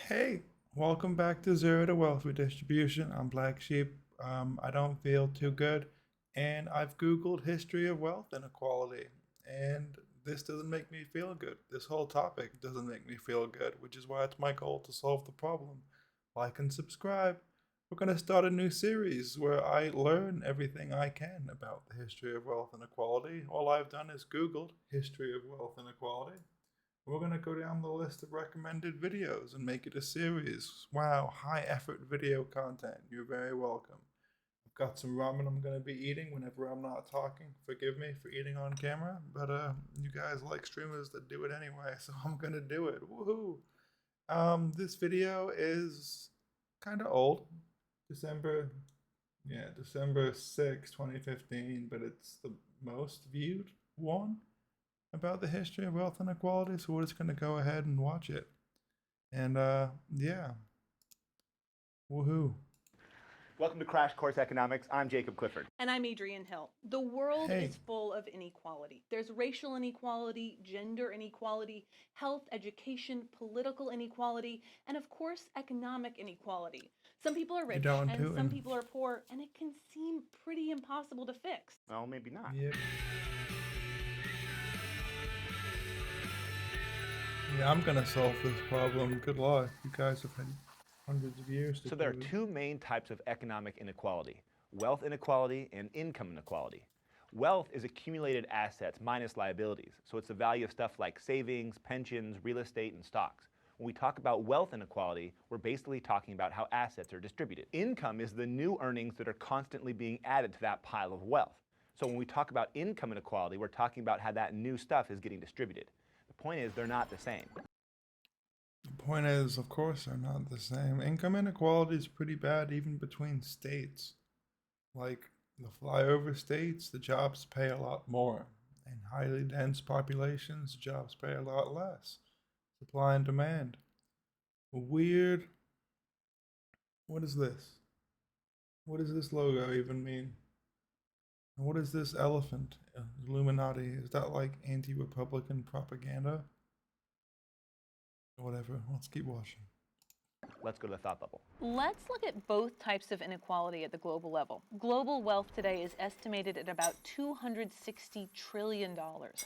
Hey, welcome back to Zero to Wealth Redistribution. I'm Black Sheep. I don't feel too good, and I've Googled history of wealth inequality, and this doesn't make me feel good. This whole topic doesn't make me feel good, which is why it's my goal to solve the problem. Like and subscribe. We're going to start a new series where I learn everything I can about the history of wealth inequality. All I've done is Googled history of wealth inequality. We're going to go down the list of recommended videos and make it a series. Wow, high effort video content. You're very welcome. I've got some ramen I'm going to be eating whenever I'm not talking. Forgive me for eating on camera, but you guys like streamers that do it anyway, so I'm going to do it. Woohoo! This video is kind of old. December, December 6, 2015, but it's the most viewed one about the history of wealth inequality, so we're just going to go ahead and watch it. And yeah, woohoo. Welcome to Crash Course Economics. I'm Jacob Clifford. And I'm Adrienne Hill. The world Hey. is full of inequality. There's racial inequality, gender inequality, health, education, political inequality, and of course, economic inequality. Some people are rich and some people are poor, and it can seem pretty impossible to fix. Well, maybe not. Yep. Yeah, I'm gonna solve this problem. Good luck. You guys have had hundreds of years to So there are do it. two main types of economic inequality: wealth inequality and income inequality. Wealth is accumulated assets minus liabilities, so it's the value of stuff like savings, pensions, real estate, and stocks. When we talk about wealth inequality, we're basically talking about how assets are distributed. Income is the new earnings that are constantly being added to that pile of wealth. So when we talk about income inequality, we're talking about how that new stuff is getting distributed. The point is, they're not the same. The point is, of course, they're not the same. Income inequality is pretty bad even between states. Like the flyover states, the jobs pay a lot more. In highly dense populations, jobs pay a lot less. Supply and demand. Weird. What is this? What does this logo even mean? And what is this elephant? Illuminati. Is that like anti-Republican propaganda? Whatever. Let's keep watching. Let's go to the thought bubble. Let's look at both types of inequality at the global level. Global wealth today is estimated at about $260 trillion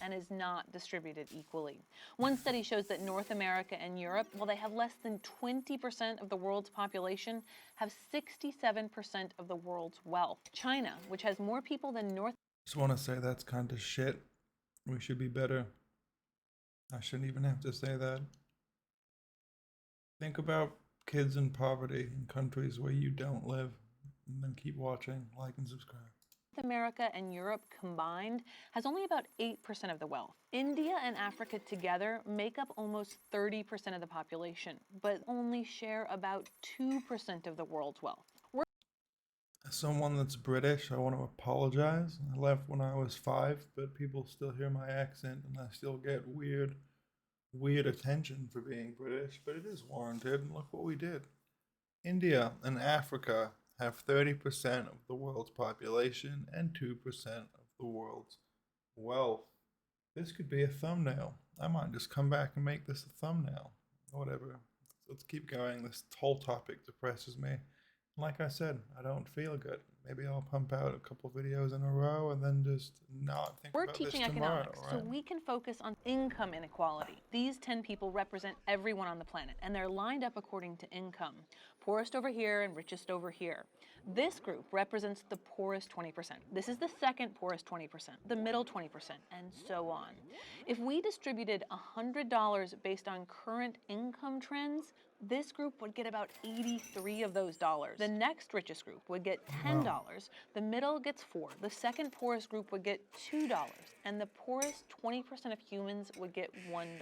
and is not distributed equally. One study shows that North America and Europe, while they have less than 20% of the world's population, have 67% of the world's wealth. China, which has more people than North Just want to say that's kind of shit. We should be better. I shouldn't even have to say that. Think about kids in poverty in countries where you don't live, and then keep watching, like and subscribe. America and Europe combined has only about 8% of the wealth. India and Africa together make up almost 30% of the population, but only share about 2% of the world's wealth. As someone that's British, I want to apologize. I left when I was 5, but people still hear my accent, and I still get weird attention for being British, but it is warranted, and look what we did. India and Africa have 30% of the world's population and 2% of the world's wealth. This could be a thumbnail. I might just come back and make this a thumbnail. Whatever. Let's keep going. This whole topic depresses me. Like I said, I don't feel good. Maybe I'll pump out a couple videos in a row and then just not think We're about this teaching tomorrow, economics, right? so we can focus on income inequality. These 10 people represent everyone on the planet, and they're lined up according to income. Poorest over here and richest over here. This group represents the poorest 20%. This is the second poorest 20%, the middle 20%, and so on. If we distributed $100 based on current income trends, this group would get about 83 of those dollars. The next richest group would get $10. Wow. The middle gets 4. The second poorest group would get $2. And the poorest 20% of humans would get $1.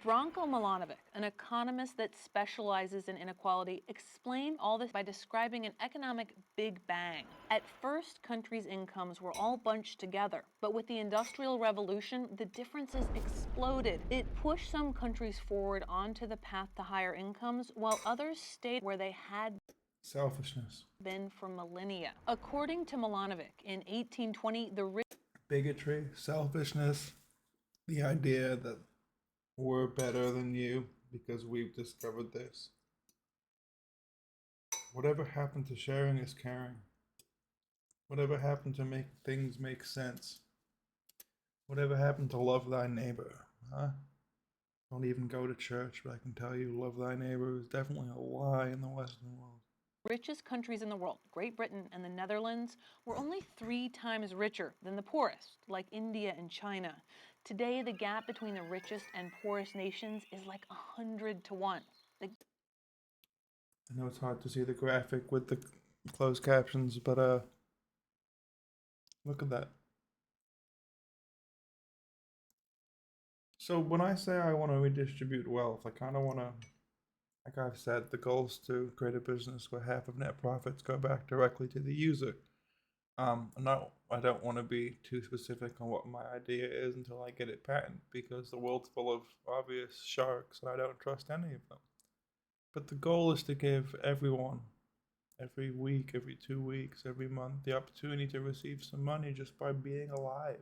Branko Milanovic, an economist that specializes in inequality, explained all this by describing an economic Big Bang. At first, countries' incomes were all bunched together, but with the Industrial Revolution, the differences exploded. It pushed some countries forward onto the path to higher incomes, while others stayed where they had Selfishness. been for millennia. According to Milanovic, in 1820, the rich Bigotry, selfishness, the idea that we're better than you because we've discovered this. Whatever happened to sharing is caring? Whatever happened to make things make sense? Whatever happened to love thy neighbor? Huh? Don't even go to church, but I can tell you love thy neighbor is definitely a lie in the Western world. Richest countries in the world, Great Britain and the Netherlands, were only 3 times richer than the poorest, like India and China. Today, the gap between the richest and poorest nations is like 100 to 1. I know it's hard to see the graphic with the closed captions, but look at that. So when I say I want to redistribute wealth, I kind of want to, like I've said, the goal is to create a business where half of net profits go back directly to the user. I don't want to be too specific on what my idea is until I get it patented because the world's full of obvious sharks and I don't trust any of them. But the goal is to give everyone, every week, every 2 weeks, every month, the opportunity to receive some money just by being alive.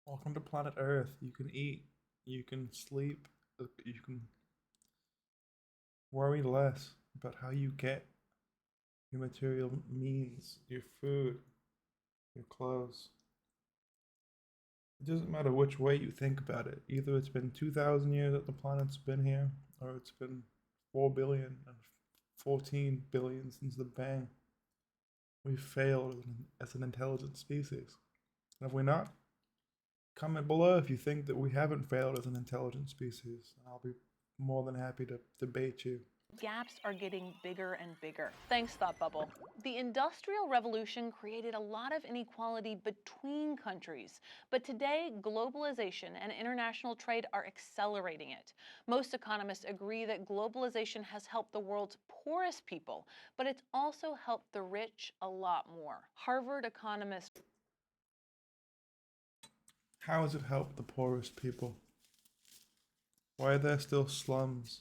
Welcome to planet Earth. You can eat, you can sleep, you can worry less about how you get your material means, your food, your clothes. It doesn't matter which way you think about it. Either it's been 2,000 years that the planet's been here, or it's been 4 billion and 14 billion since the bang. We've failed as an intelligent species. Have we not? Comment below if you think that we haven't failed as an intelligent species. I'll be more than happy to debate you. Gaps are getting bigger and bigger. Thanks, Thought Bubble. The Industrial Revolution created a lot of inequality between countries, but today globalization and international trade are accelerating it. Most economists agree that globalization has helped the world's poorest people, but it's also helped the rich a lot more. Harvard economist How has it helped the poorest people? Why are there still slums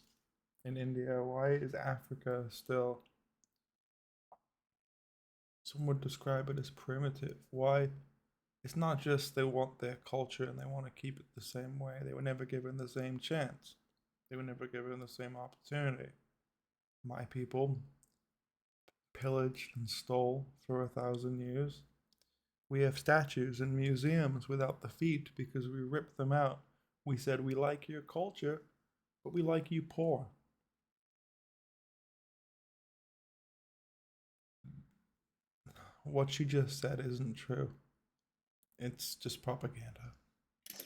in India? Why is Africa still, some would describe it as primitive? Why? It's not just they want their culture and they want to keep it the same way. They were never given the same chance. They were never given the same opportunity. My people pillaged and stole for 1,000 years. We have statues in museums without the feet because we ripped them out. We said we like your culture, but we like you poor. What she just said isn't true. It's just propaganda.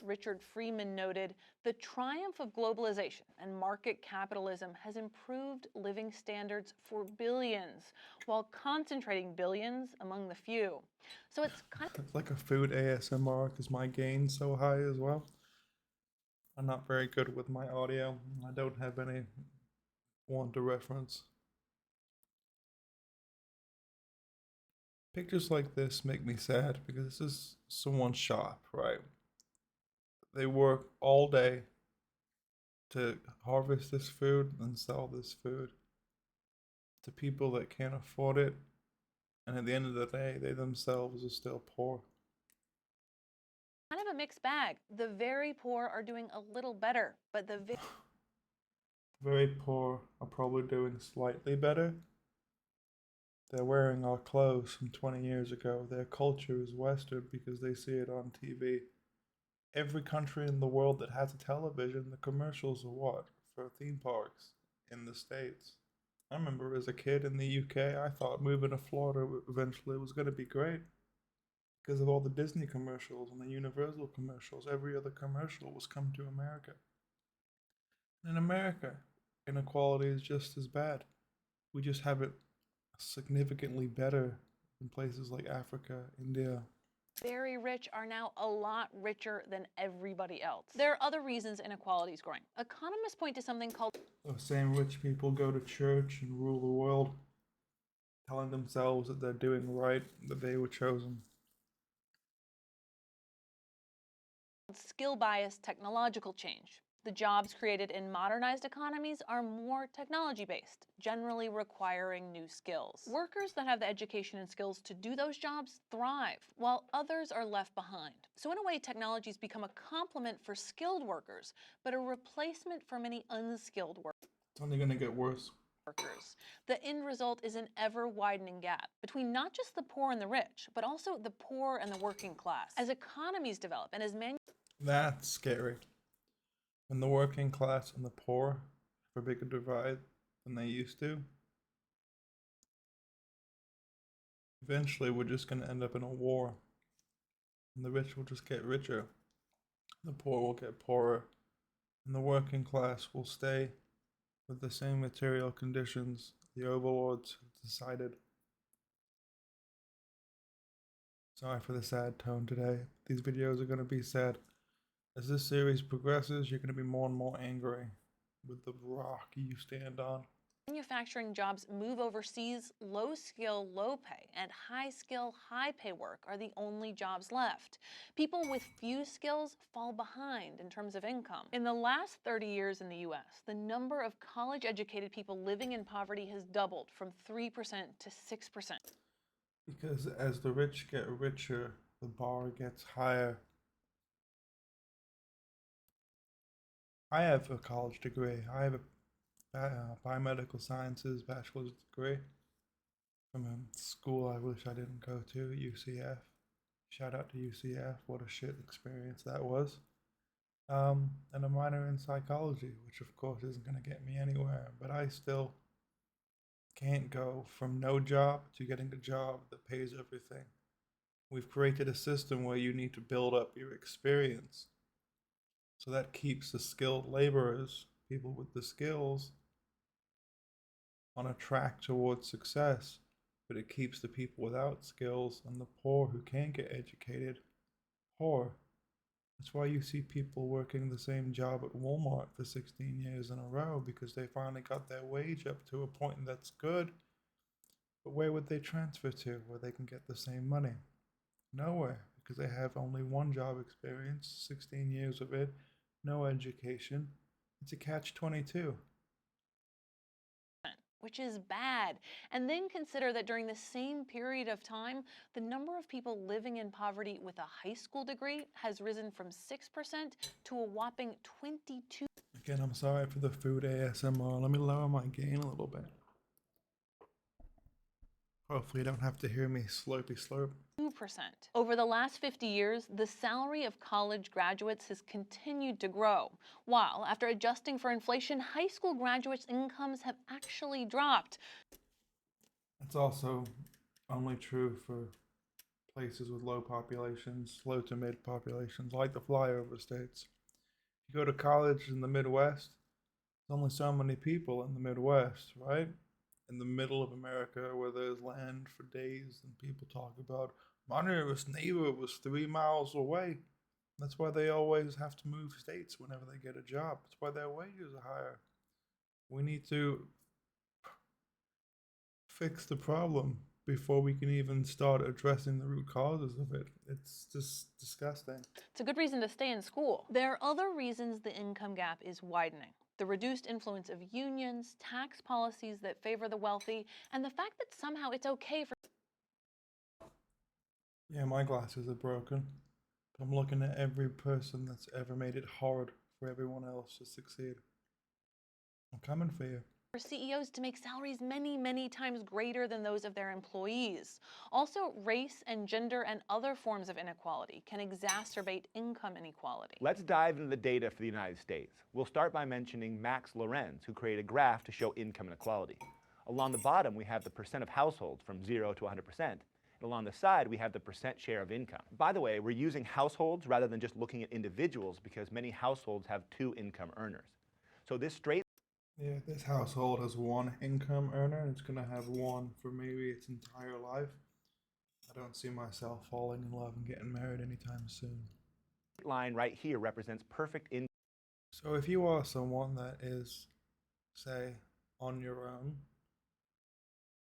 Richard Freeman noted, the triumph of globalization and market capitalism has improved living standards for billions, while concentrating billions among the few. So it's kind of It's like a food ASMR because my gain's so high as well. I'm not very good with my audio. I don't have any one to reference. Pictures like this make me sad because this is someone's shop, right? They work all day to harvest this food and sell this food to people that can't afford it. And at the end of the day, they themselves are still poor. a mixed bag. The very poor are doing a little better, but the Very poor are probably doing slightly better. They're wearing our clothes from 20 years ago. Their culture is Western because they see it on TV. Every country in the world that has a television, the commercials are what? For theme parks in the States. I remember as a kid in the UK, I thought moving to Florida eventually was going to be great because of all the Disney commercials and the Universal commercials. Every other commercial was come to America. In America, inequality is just as bad. We just have it significantly better in places like Africa, India. very rich are now a lot richer than everybody else. There are other reasons inequality is growing. Economists point to something called Those same rich people go to church and rule the world, telling themselves that they're doing right, that they were chosen. skill-biased technological change. The jobs created in modernized economies are more technology-based, generally requiring new skills. Workers that have the education and skills to do those jobs thrive, while others are left behind. So in a way, technology's become a complement for skilled workers, but a replacement for many unskilled workers. It's only going to get worse. workers. The end result is an ever-widening gap between not just the poor and the rich, but also the poor and the working class. As economies develop and as That's scary. When the working class and the poor have a bigger divide than they used to, eventually we're just going to end up in a war. And the rich will just get richer, the poor will get poorer, and the working class will stay with the same material conditions the overlords have decided. Sorry for the sad tone today. These videos are going to be sad. As this series progresses, you're going to be more and more angry with the rock you stand on. manufacturing jobs move overseas, low skill, low pay, and high skill, high pay work are the only jobs left. People with few skills fall behind in terms of income. In the last 30 years in the US, the number of college educated people living in poverty has doubled from 3% to 6%. Because as the rich get richer, the bar gets higher. I have a college degree. I have a biomedical sciences bachelor's degree from a school I wish I didn't go to, UCF. Shout out to UCF. What a shit experience that was. And a minor in psychology, which of course isn't going to get me anywhere, but I still can't go from no job to getting a job that pays everything. We've created a system where you need to build up your experience. So that keeps the skilled laborers, people with the skills, on a track towards success, but it keeps the people without skills and the poor who can't get educated poor. That's why you see people working the same job at Walmart for 16 years in a row, because they finally got their wage up to a point that's good. But where would they transfer to where they can get the same money? Nowhere, because they have only one job experience, 16 years of it, no education. It's a catch-22. Which is bad. And then consider that during the same period of time, the number of people living in poverty with a high school degree has risen from 6% to a whopping 22%. Again, I'm sorry for the food ASMR. Let me lower my gain a little bit. Hopefully you don't have to hear me slurpy slurp. Over the last 50 years, the salary of college graduates has continued to grow, while after adjusting for inflation, high school graduates' incomes have actually dropped. That's also only true for places with low populations, low to mid populations, like the flyover states. If you go to college in the Midwest, there's only so many people in the Midwest, right? In the middle of America where there's land for days and people talk about my nearest neighbor was 3 miles away. That's why they always have to move states whenever they get a job. That's why their wages are higher. We need to fix the problem before we can even start addressing the root causes of it. It's just disgusting. It's a good reason to stay in school. There are other reasons the income gap is widening. The reduced influence of unions, tax policies that favor the wealthy, and the fact that somehow it's okay for Yeah, my glasses are broken. I'm looking at every person that's ever made it hard for everyone else to succeed. I'm coming for you. CEOs to make salaries many, many times greater than those of their employees. Also, race and gender and other forms of inequality can exacerbate income inequality. Let's dive into the data for the United States. We'll start by mentioning Max Lorenz, who created a graph to show income inequality. Along the bottom, we have the percent of households from 0 to 100%. And along the side, we have the percent share of income. By the way, we're using households rather than just looking at individuals because many households have 2 income earners. So this straight Yeah, this household has one income earner and it's gonna have one for maybe its entire life. I don't see myself falling in love and getting married anytime soon. line right here represents perfect income. So if you are someone that is, say, on your own,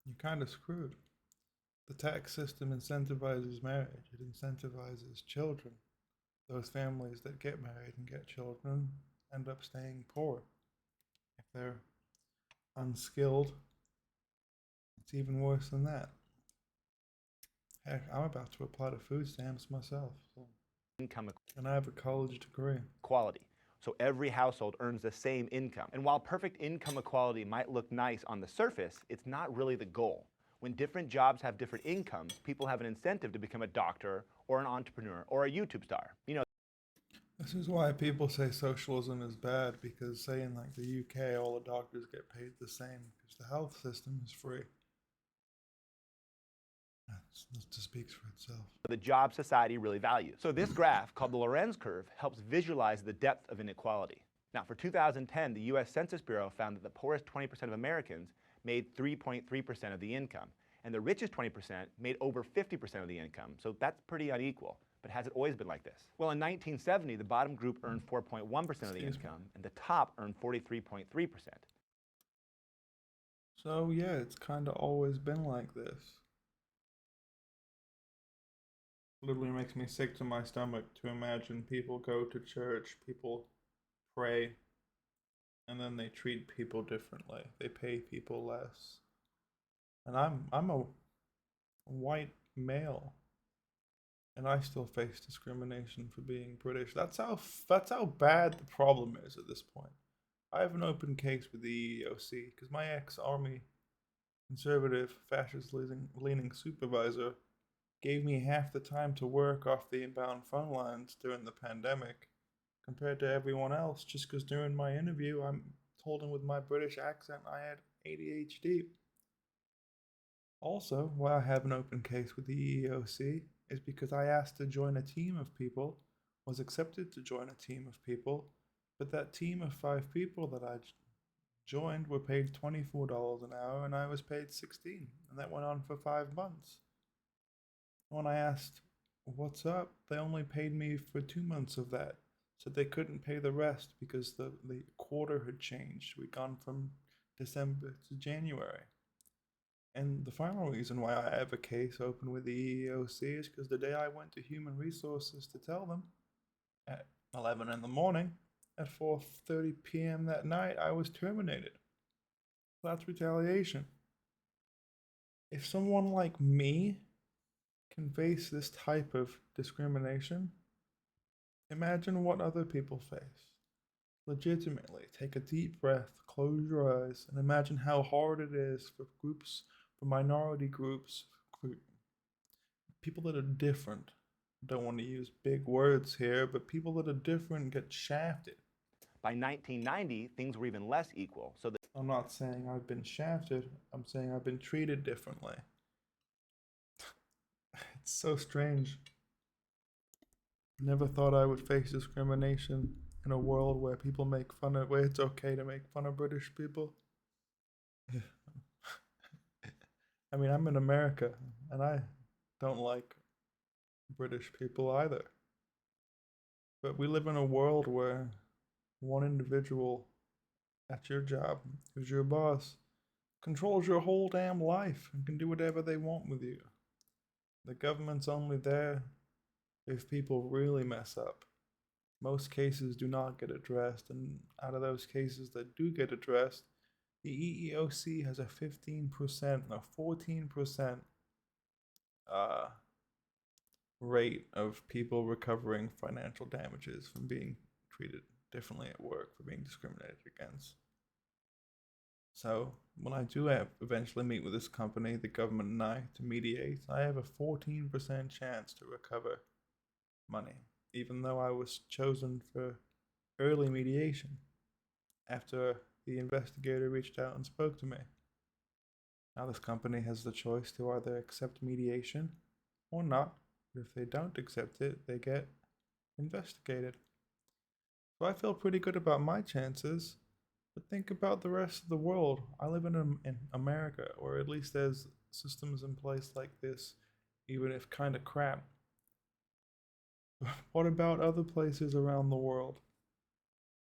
you're kind of screwed. The tax system incentivizes marriage. It incentivizes children. Those families that get married and get children end up staying poor. If they're unskilled, it's even worse than that. Heck, I'm about to apply to food stamps myself. So. Income And I have a college degree. equality. so every household earns the same income. And while perfect income equality might look nice on the surface, it's not really the goal. When different jobs have different incomes, people have an incentive to become a doctor or an entrepreneur or a YouTube star. This is why people say socialism is bad, because say in like the UK, all the doctors get paid the same because the health system is free. That just speaks for itself. The job society really values. So this graph, called the Lorenz curve, helps visualize the depth of inequality. Now, for 2010, the US Census Bureau found that the poorest 20% of Americans made 3.3% of the income, and the richest 20% made over 50% of the income, so that's pretty unequal. But has it always been like this? Well, in 1970, the bottom group earned 4.1% of the income, and the top earned 43.3%. So yeah, it's kind of always been like this. Literally makes me sick to my stomach to imagine people go to church, people pray, and then they treat people differently. They pay people less. And I'm a white male, and I still face discrimination for being British. That's how bad the problem is at this point. I have an open case with the EEOC because my ex-army conservative, fascist-leaning supervisor gave me half the time to work off the inbound phone lines during the pandemic compared to everyone else, just because during my interview I told him with my British accent I had ADHD. Also, why I have an open case with the EEOC is because I asked to join a team of people, was accepted to join a team of people, but that team of 5 people that I joined were paid $24 an hour and I was paid 16, and that went on for 5 months. When I asked what's up, they only paid me for 2 months of that, so they couldn't pay the rest because the quarter had changed. We'd gone from December to January. And the final reason why I have a case open with the EEOC is because the day I went to Human Resources to tell them at 11 in the morning, at 4:30 p.m. that night, I was terminated. That's retaliation. If someone like me can face this type of discrimination, imagine what other people face. Legitimately, take a deep breath, close your eyes, and imagine how hard it is for groups, for minority groups, for people that are different. Don't want to use big words here, but people that are different get shafted. By 1990, things were even less equal. So I'm not saying I've been shafted, I'm saying I've been treated differently. It's so strange. Never thought I would face discrimination in a world where people make fun of, where it's okay to make fun of British people. I mean, I'm in America and I don't like British people either. But we live in a world where one individual at your job, who's your boss, controls your whole damn life and can do whatever they want with you. The government's only there if people really mess up. Most cases do not get addressed, and out of those cases that do get addressed, the EEOC has a 15%, no, 14% rate of people recovering financial damages from being treated differently at work, for being discriminated against. So when I do eventually meet with this company, the government and I, to mediate, I have a 14% chance to recover money, even though I was chosen for early mediation after the investigator reached out and spoke to me. Now this company has the choice to either accept mediation or not. But if they don't accept it, they get investigated. So I feel pretty good about my chances. But think about the rest of the world. I live in America, or at least there's systems in place like this, even if kind of crap. What about other places around the world?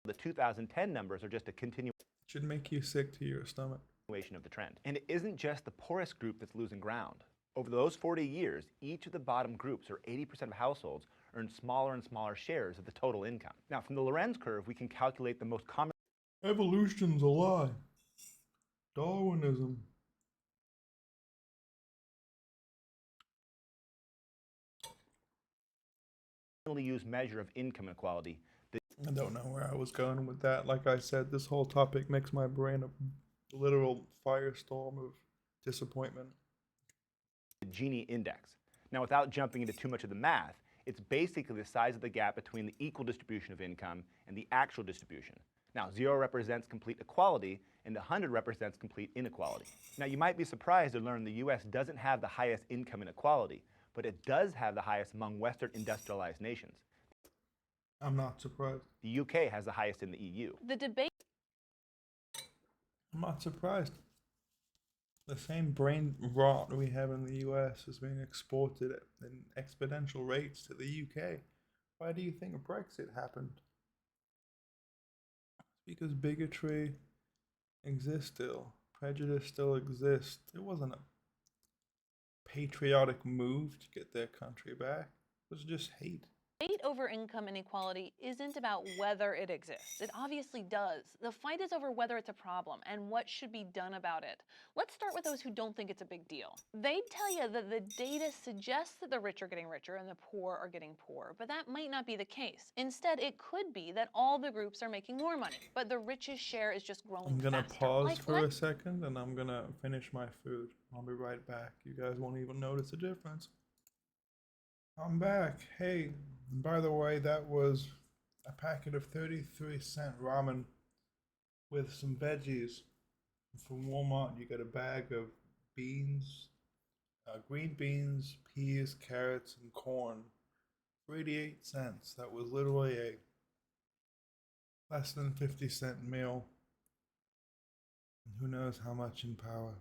the 2010 numbers are just a continuation It should make you sick to your stomach. of the trend. And it isn't just the poorest group that's losing ground. Over those 40 years, each of the bottom groups, or 80% of households, earn smaller and smaller shares of the total income. Now, from the Lorenz curve, we can calculate the most common Evolution's a lie. Darwinism. used measure of income inequality. I don't know where I was going with that. Like I said, this whole topic makes my brain a literal firestorm of disappointment. The Gini index. Now, without jumping into too much of the math, it's basically the size of the gap between the equal distribution of income and the actual distribution. Now, 0 represents complete equality, and 100 represents complete inequality. Now, you might be surprised to learn the US doesn't have the highest income inequality, but it does have the highest among Western industrialized nations. I'm not surprised. The UK has the highest in the EU. The debate I'm not surprised. The same brain rot we have in the US is being exported at in exponential rates to the UK. Why do you think Brexit happened? Because bigotry exists still. Prejudice still exists. It wasn't a patriotic move to get their country back. It was just hate. over income inequality isn't about whether it exists. It obviously does. The fight is over whether it's a problem and what should be done about it. Let's start with those who don't think it's a big deal. They'd tell you that the data suggests that the rich are getting richer and the poor are getting poorer, but that might not be the case. Instead, it could be that all the groups are making more money, but the richest share is just growing I'm gonna faster. pause for a second and I'm gonna finish my food. I'll be right back. You guys won't even notice a difference. I'm back. Hey, by the way, that was a packet of 33-cent ramen with some veggies. From Walmart, you get a bag of beans, green beans, peas, carrots, and corn for 88 cents. That was literally a less than 50-cent meal. And who knows how much in power.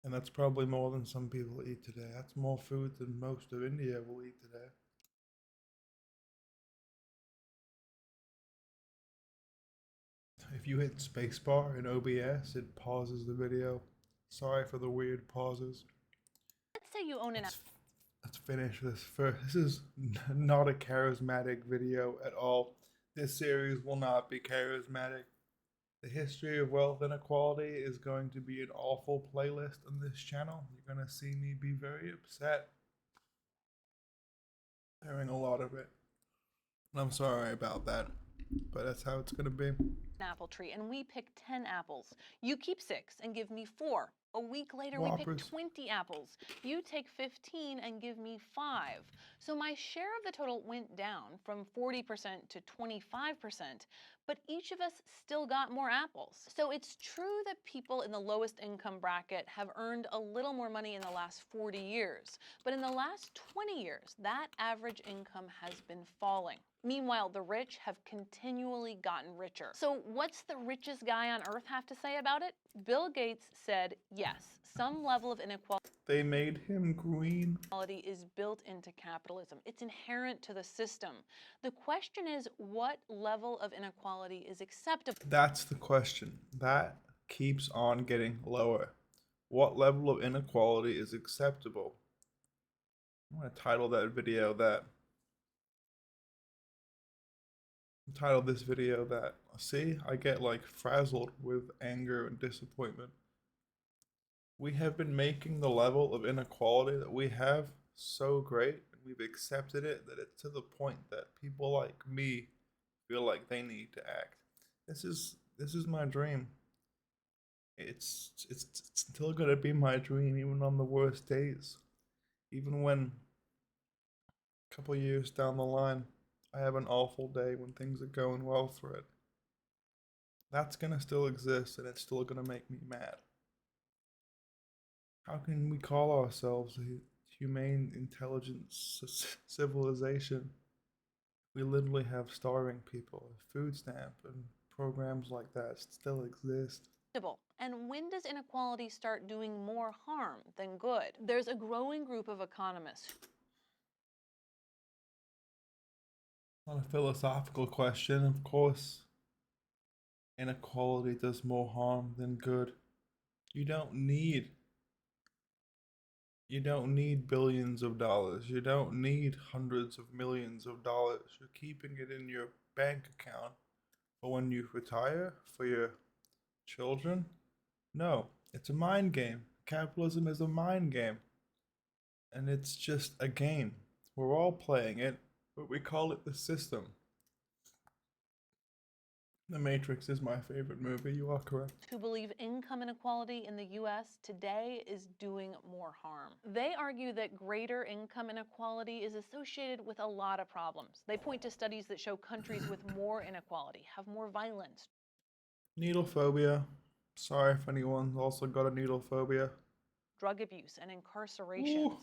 And that's probably more than some people eat today. That's more food than most of India will eat today. If you hit spacebar in OBS, it pauses the video. Sorry for the weird pauses. Let's say you own an Let's finish this first. This is not a charismatic video at all. This series will not be charismatic. The history of wealth inequality is going to be an awful playlist on this channel. You're going to see me be very upset hearing a lot of it. And I'm sorry about that, but that's how it's going to be. apple tree and we pick 10 apples. You keep 6 and give me 4. A week later, we pick Whoppers. 20 apples. You take 15 and give me 5. So my share of the total went down from 40% to 25%, but each of us still got more apples. So it's true that people in the lowest income bracket have earned a little more money in the last 40 years, but in the last 20 years, that average income has been falling. Meanwhile, the rich have continually gotten richer. So what's the richest guy on earth have to say about it? Bill Gates said, yes, some level of inequality They made him green. is built into capitalism. It's inherent to the system. The question is, what level of inequality is acceptable? That's the question. That keeps on getting lower. What level of inequality is acceptable? I'm going to title that video that. Title this video that. See, I get like frazzled with anger and disappointment. We have been making the level of inequality that we have so great, and we've accepted it that it's to the point that people like me feel like they need to act. This is my dream. It's still gonna be my dream even on the worst days. Even when a couple years down the line I have an awful day when things are going well for it. That's gonna still exist and it's still gonna make me mad. How can we call ourselves a humane, intelligent civilization? We literally have starving people. A food stamp and programs like that still exist. And when does inequality start doing more harm than good? There's a growing group of economists. Not a philosophical question, of course. Inequality does more harm than good. You don't need billions of dollars. You don't need hundreds of millions of dollars. You're keeping it in your bank account. But when you retire for your children, no, it's a mind game. Capitalism is a mind game. And it's just a game. We're all playing it, but we call it the system. The Matrix is my favorite movie. You are correct. Who believe income inequality in the US today is doing more harm. They argue that greater income inequality is associated with a lot of problems. They point to studies that show countries with more inequality have more violence, Needle phobia. Sorry if anyone's also got a needle phobia. drug abuse, and Ooh, incarcerations.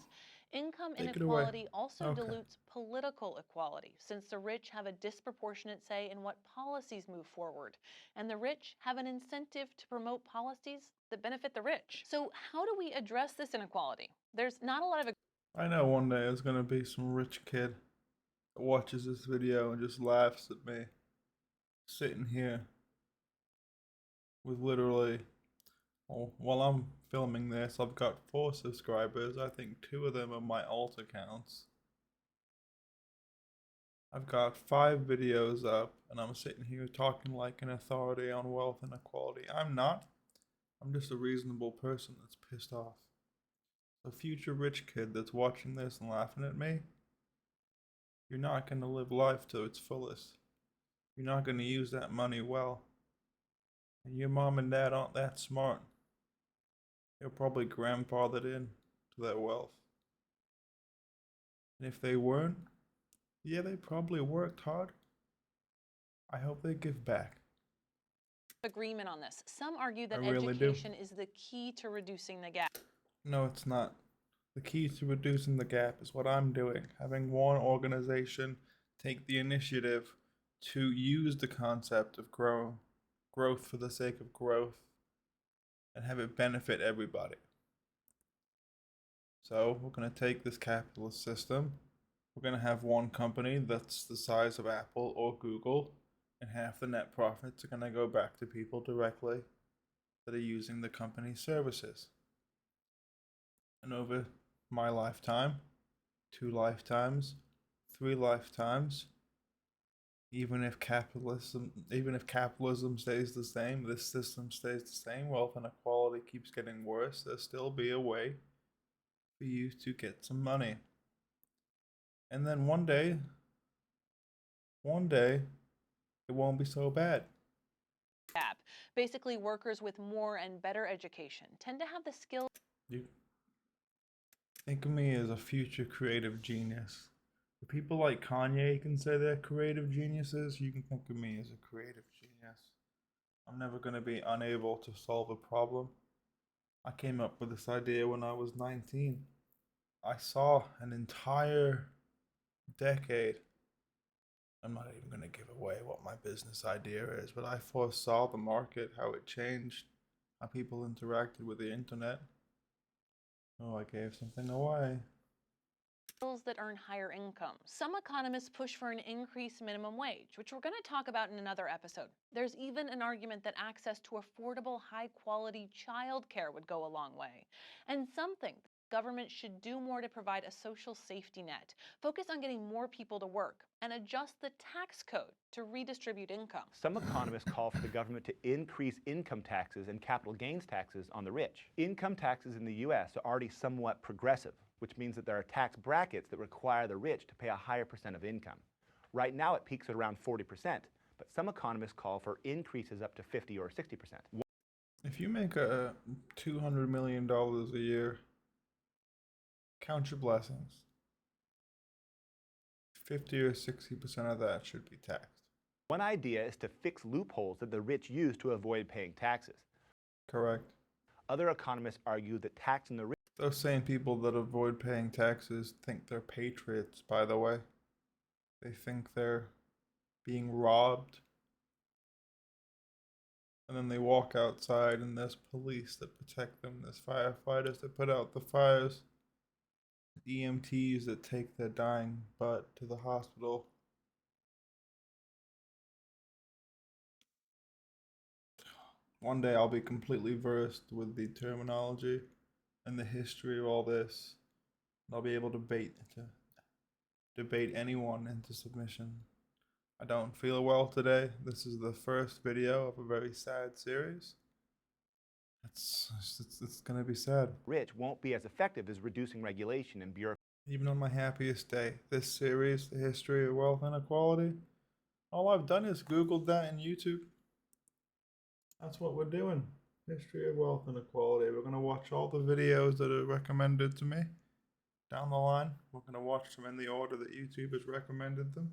Income take it away. inequality also Okay. dilutes political equality, since the rich have a disproportionate say in what policies move forward, and the rich have an incentive to promote policies that benefit the rich. So, how do we address this inequality? There's not a lot of I know one day there's gonna be some rich kid that watches this video and just laughs at me sitting here with literally, well, while I'm filming this, I've got 4 subscribers. I think 2 of them are my alt accounts. I've got 5 videos up, and I'm sitting here talking like an authority on wealth inequality. I'm not. I'm just a reasonable person that's pissed off. A future rich kid that's watching this and laughing at me, you're not going to live life to its fullest. You're not going to use that money well. And your mom and dad aren't that smart. They're probably grandfathered in to that wealth. And if they weren't, yeah, they probably worked hard. I hope they give back. agreement on this. Some argue that I really do. education is the key to reducing the gap. No, it's not. The key to reducing the gap is what I'm doing. Having one organization take the initiative to use the concept of growth for the sake of growth, and have it benefit everybody. So we're going to take this capitalist system. We're going to have one company that's the size of Apple or Google, and half the net profits are going to go back to people directly that are using the company's services. And over my lifetime, 2 lifetimes, 3 lifetimes, even if capitalism stays the same, this system stays the same, wealth inequality keeps getting worse, there'll still be a way for you to get some money. And then one day, it won't be so bad. Gap. Basically, workers with more and better education tend to have the skills. You think of me as a future creative genius. The people like Kanye can say they're creative geniuses. You can think of me as a creative genius. I'm never going to be unable to solve a problem. I came up with this idea when I was 19. I saw an entire decade. I'm not even going to give away what my business idea is, but I foresaw the market, how it changed, how people interacted with the internet. Oh, I gave something away. That earn higher incomes. Some economists push for an increased minimum wage, which we're going to talk about in another episode. There's even an argument that access to affordable, high-quality childcare would go a long way. And some think the government should do more to provide a social safety net, focus on getting more people to work, and adjust the tax code to redistribute income. Some economists call for the government to increase income taxes and capital gains taxes on the rich. Income taxes in the US are already somewhat progressive, which means that there are tax brackets that require the rich to pay a higher percent of income. Right now it peaks at around 40%, but some economists call for increases up to 50 or 60%. If you make a $200 million a year, count your blessings. 50 or 60% of that should be taxed. One idea is to fix loopholes that the rich use to avoid paying taxes. Correct. Other economists argue that taxing the rich. Those same people that avoid paying taxes think they're patriots, by the way. They think they're being robbed. And then they walk outside and there's police that protect them. There's firefighters that put out the fires. EMTs that take their dying butt to the hospital. One day I'll be completely versed with the terminology and the history of all this. And I'll be able to debate anyone into submission. I don't feel well today. This is the first video of a very sad series. It's gonna be sad. Rich won't be as effective as reducing regulation and bureaucracy. Even on my happiest day, this series, The History of Wealth Inequality, all I've done is Googled that in YouTube. That's what we're doing. History of wealth inequality. We're going to watch all the videos that are recommended to me down the line. We're going to watch them in the order that YouTube has recommended them.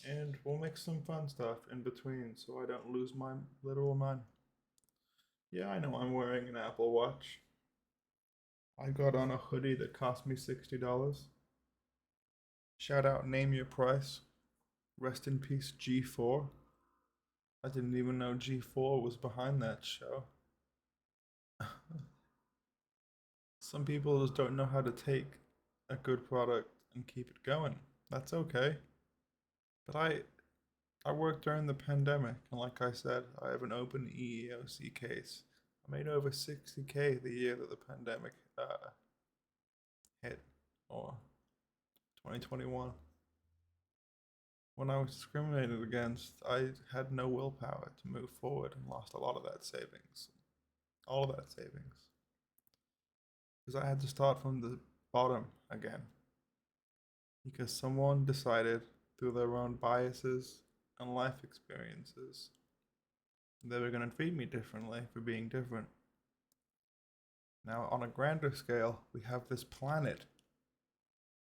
And we'll make some fun stuff in between so I don't lose my literal mind. Yeah, I know I'm wearing an Apple Watch. I got on a hoodie that cost me $60. Shout out Name Your Price. Rest in peace, G4. I didn't even know G4 was behind that show. Some people just don't know how to take a good product and keep it going. That's okay. But I worked during the pandemic, and like I said, I have an open EEOC case. I made over 60K the year that the pandemic hit, or 2021. When I was discriminated against, I had no willpower to move forward and lost a lot of that savings. All of that savings. Because I had to start from the bottom again. Because someone decided through their own biases and life experiences they were going to treat me differently for being different. Now, on a grander scale, we have this planet,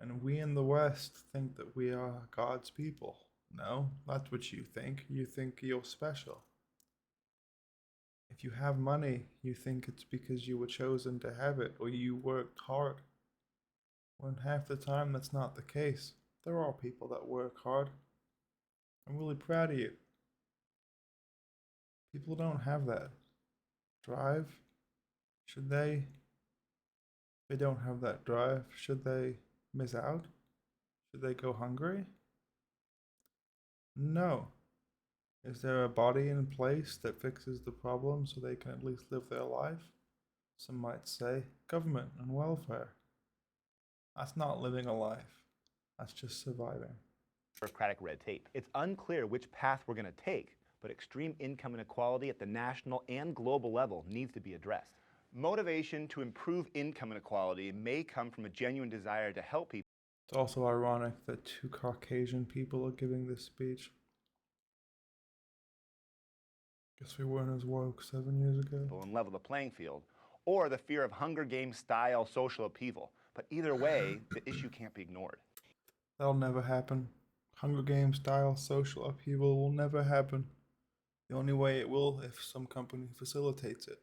and we in the West think that we are God's people. No, that's what you think. You think you're special. If you have money, you think it's because you were chosen to have it or you worked hard. When half the time that's not the case. There are people that work hard. I'm really proud of you. People don't have that drive. Should they? If they don't have that drive, should they miss out? Should they go hungry? No. Is there a body in place that fixes the problem so they can at least live their life? Some might say government and welfare. That's not living a life. That's just surviving. Bureaucratic red tape. It's unclear which path we're going to take, but extreme income inequality at the national and global level needs to be addressed. Motivation to improve income inequality may come from a genuine desire to help people. It's also ironic that two Caucasian people are giving this speech. Guess we weren't as woke 7 years ago. And level the playing field, or the fear of Hunger Games style social upheaval. But either way, the issue can't be ignored. That'll never happen. Hunger Games style social upheaval will never happen. The only way it will if some company facilitates it.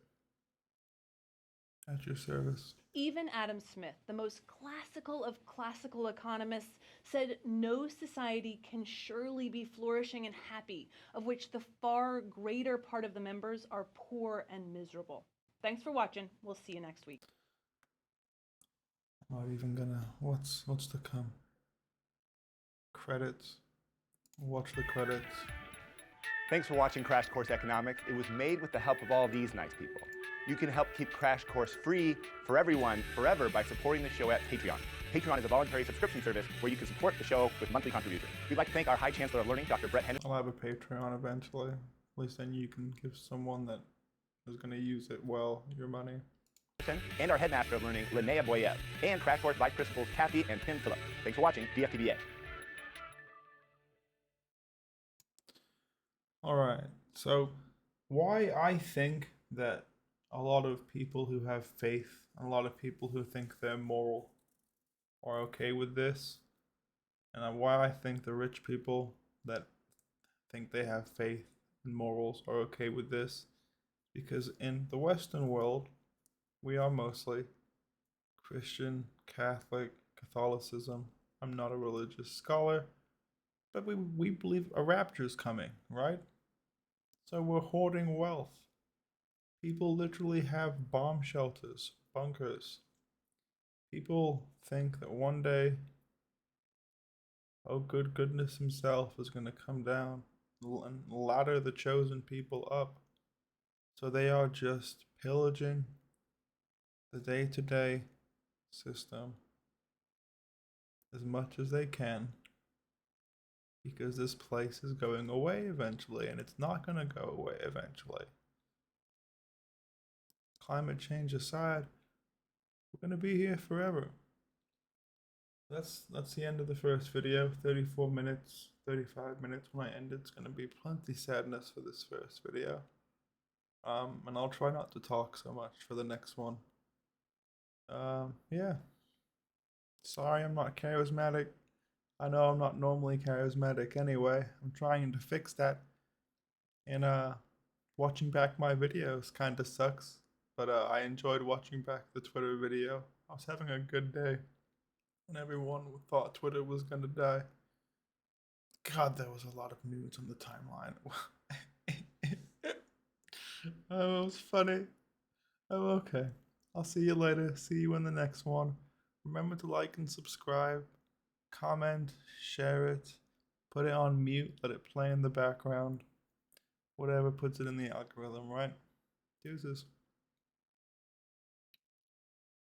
At your service. Even Adam Smith, the most classical of classical economists, said no society can surely be flourishing and happy, of which the far greater part of the members are poor and miserable. Thanks for watching. We'll see you next week. I'm not even gonna. What's to come? Credits. Watch the credits. Thanks for watching Crash Course Economics. It was made with the help of all these nice people. You can help keep Crash Course free for everyone forever by supporting the show at Patreon. Patreon is a voluntary subscription service where you can support the show with monthly contributions. We'd like to thank our High Chancellor of Learning, Dr. Brett Henderson. I'll have a Patreon eventually. At least then you can give someone that is going to use it well your money. And our Headmaster of Learning, Linnea Boyev. And Crash Course Vice Principals Kathy and Tim Phillip. Thanks for watching DFTBA. Alright, so why I think that a lot of people who have faith, and a lot of people who think they're moral are okay with this, and why I think the rich people that think they have faith and morals are okay with this, because in the Western world, we are mostly Christian, Catholic, Catholicism. I'm not a religious scholar, but we believe a rapture is coming, right? So we're hoarding wealth. People literally have bomb shelters, bunkers. People think that one day, oh, goodness himself is going to come down and ladder the chosen people up. So they are just pillaging the day-to-day system as much as they can, because this place is going away eventually, and it's not going to go away eventually. Climate change aside, we're going to be here forever. That's the end of the first video. 34 minutes, 35 minutes when I end. It's going to be plenty sadness for this first video. And I'll try not to talk so much for the next one. Yeah. Sorry, I'm not charismatic. I know I'm not normally charismatic anyway. I'm trying to fix that. And watching back my videos kind of sucks. But I enjoyed watching back the Twitter video. I was having a good day, and everyone thought Twitter was gonna die. God, there was a lot of news on the timeline. Oh, it was funny. Oh, okay. I'll see you later. See you in the next one. Remember to like and subscribe, comment, share it, put it on mute, let it play in the background. Whatever puts it in the algorithm, right? Deuces.